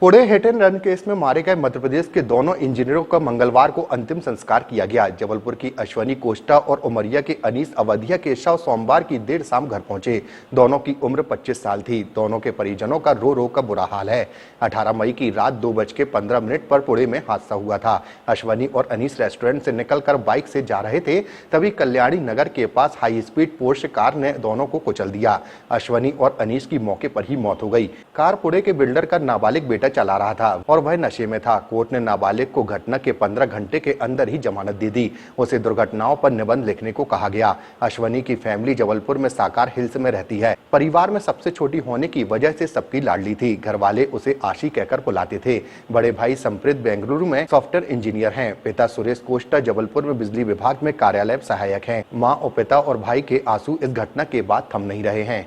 Pune hit and run case में मारे गए मध्य प्रदेश के दोनों इंजीनियरों का मंगलवार को अंतिम संस्कार किया गया। जबलपुर की अश्वनी कोष्टा और उमरिया के अनीस अवधिया के शव सोमवार की देर शाम घर पहुंचे। दोनों की उम्र 25 साल थी। दोनों के परिजनों का रो रो का बुरा हाल है। 18 मई की रात 2:15 पर पुणे में हादसा हुआ था। अश्वनी और अनीस रेस्टोरेंट से निकलकर बाइक से जा रहे थे, तभी कल्याणी नगर के पास हाई स्पीड पोर्श कार ने दोनों को कुचल दिया। अश्वनी और अनीस की मौके पर ही मौत हो गई। कार पुणे के बिल्डर का नाबालिग बेटा चला रहा था और वह नशे में था। कोर्ट ने नाबालिग को घटना के 15 घंटे के अंदर ही जमानत दे दी। उसे दुर्घटनाओं पर निबंध लिखने को कहा गया। अश्वनी की फैमिली जबलपुर में साकार हिल्स में रहती है। परिवार में सबसे छोटी होने की वजह से सबकी लाडली थी। घर वाले उसे आशी कहकर बुलाते थे। बड़े भाई संप्रीत बेंगलुरु में सॉफ्टवेयर इंजीनियर हैं। पिता सुरेश कोष्टा जबलपुर में बिजली विभाग में कार्यालय सहायक हैं। माँ और पिता और भाई के आंसू इस घटना के बाद थम नहीं रहे हैं।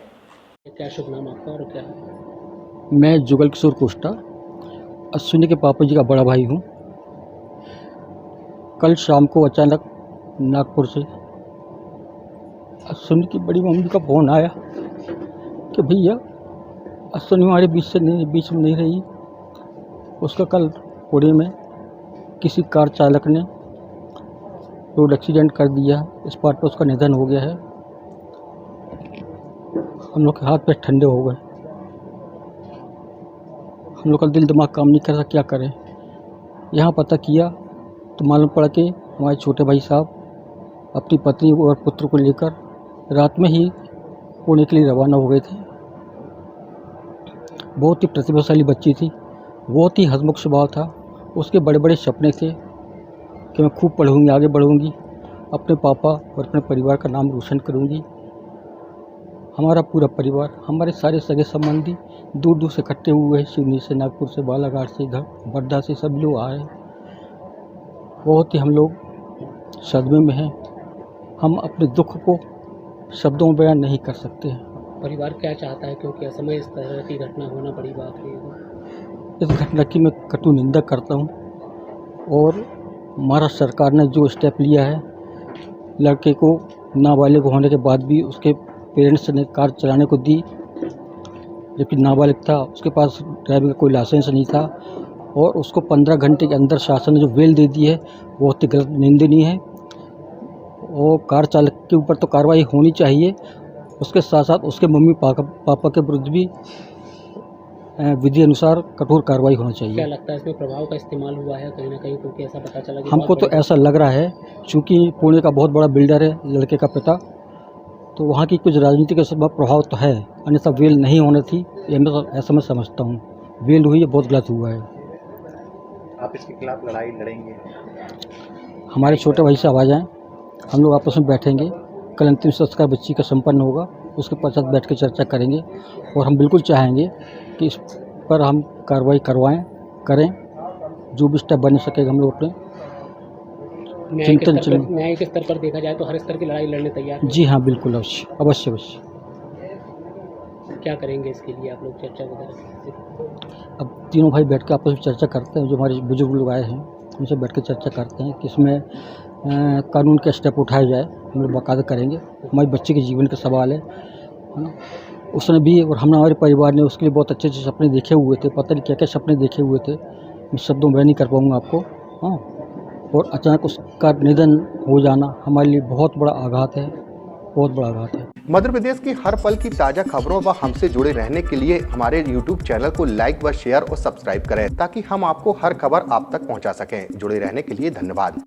क्या शुभ नाम आपका और क्या? मैं जुगल किशोर कोष्टा, अश्विनी के पापा जी का बड़ा भाई हूँ। कल शाम को अचानक नागपुर से अश्विनी की बड़ी मम्मी का फ़ोन आया कि भैया अश्विनी हमारे बीच में नहीं रही। उसका कल पुणे में किसी कार चालक ने रोड एक्सीडेंट कर दिया। स्पॉट पर उसका निधन हो गया है। हम लोग के हाथ पैर ठंडे हो गए। हम लोग का दिल दिमाग काम नहीं कर रहा, क्या करें। यहाँ पता किया तो मालूम पड़ा कि हमारे छोटे भाई साहब अपनी पत्नी और पुत्र को लेकर रात में ही पुणे के लिए रवाना हो गए थे। बहुत ही प्रतिभाशाली बच्ची थी, बहुत ही हंसमुख स्वभाव था। उसके बड़े बड़े सपने थे कि मैं खूब पढ़ूंगी, आगे बढ़ूंगी, अपने पापा और अपने परिवार का नाम रोशन करूंगी। हमारा पूरा परिवार, हमारे सारे सगे संबंधी दूर दूर से इकट्ठे हुए हैं। सिवनी से, नागपुर से, बालाघाट से, इधर वर्धा से सब लोग आए। बहुत ही हम लोग सदमे में हैं। हम अपने दुख को शब्दों में बयान नहीं कर सकते हैं। परिवार क्या चाहता है, क्योंकि असमय इस तरह की घटना होना बड़ी बात है। इस घटना की मैं कटु निंदा करता हूँ और महाराष्ट्र सरकार ने जो स्टेप लिया है, लड़के को नाबालिग होने के बाद भी उसके पेरेंट्स ने कार चलाने को दी, जबकि नाबालिग था, उसके पास ड्राइविंग का कोई लाइसेंस नहीं था, और उसको 15 घंटे के अंदर शासन ने जो बेल दे दी है बहुत ही गलत, निंदनीय है। और कार चालक के ऊपर तो कार्रवाई होनी चाहिए, उसके साथ साथ उसके मम्मी पापा के विरुद्ध भी विधि अनुसार कठोर कार्रवाई होना चाहिए। क्या लगता है इसमें प्रभाव का इस्तेमाल हुआ है कहीं ना कहीं, क्योंकि ऐसा पता चला कि हमको तो ऐसा लग रहा है, चूँकि पुणे का बहुत बड़ा बिल्डर है लड़के का पिता, तो वहाँ की कुछ राजनीति का सब प्रभाव तो है, अन्यथा वेल नहीं होनी थी, ऐसा मैं समझता हूँ। वेल हुई है, बहुत गलत हुआ है। आप इसके खिलाफ लड़ाई लड़ेंगे? हमारे छोटे भाई साहब आ जाएं, हम लोग आपस में बैठेंगे। कल अंतिम संस्कार बच्ची का संपन्न होगा, उसके पश्चात बैठ के चर्चा करेंगे और हम बिल्कुल चाहेंगे कि इस पर हम कार्रवाई करें। जो भी स्टेप बन सकेगा हम लोग अपने न्याय के स्तर पर देखा जाए तो हर स्तर की लड़ाई लड़ने तैयार हैं। जी हाँ, बिल्कुल, अवश्य। क्या करेंगे इसके लिए आप लोग, चर्चा वगैरह? अब तीनों भाई बैठ के आपस में चर्चा करते हैं। जो हमारे बुजुर्ग लोग आए हैं उनसे बैठ के चर्चा करते हैं कि इसमें कानून के स्टेप उठाए जाए। हम लोग बाकायदा करेंगे। हमारे बच्चे के जीवन का सवाल है ना। उसने भी और हमारे परिवार ने उसके लिए बहुत अच्छे अच्छे सपने देखे हुए थे। पता नहीं क्या क्या सपने देखे हुए थे, मैं शब्दों में नहीं कर पाऊँगा आपको। हाँ, और अचानक उसका निधन हो जाना हमारे लिए बहुत बड़ा आघात है, बहुत बड़ा आघात है। मध्य प्रदेश की हर पल की ताजा खबरों व हमसे जुड़े रहने के लिए हमारे YouTube चैनल को लाइक व शेयर और सब्सक्राइब करें, ताकि हम आपको हर खबर आप तक पहुंचा सकें। जुड़े रहने के लिए धन्यवाद।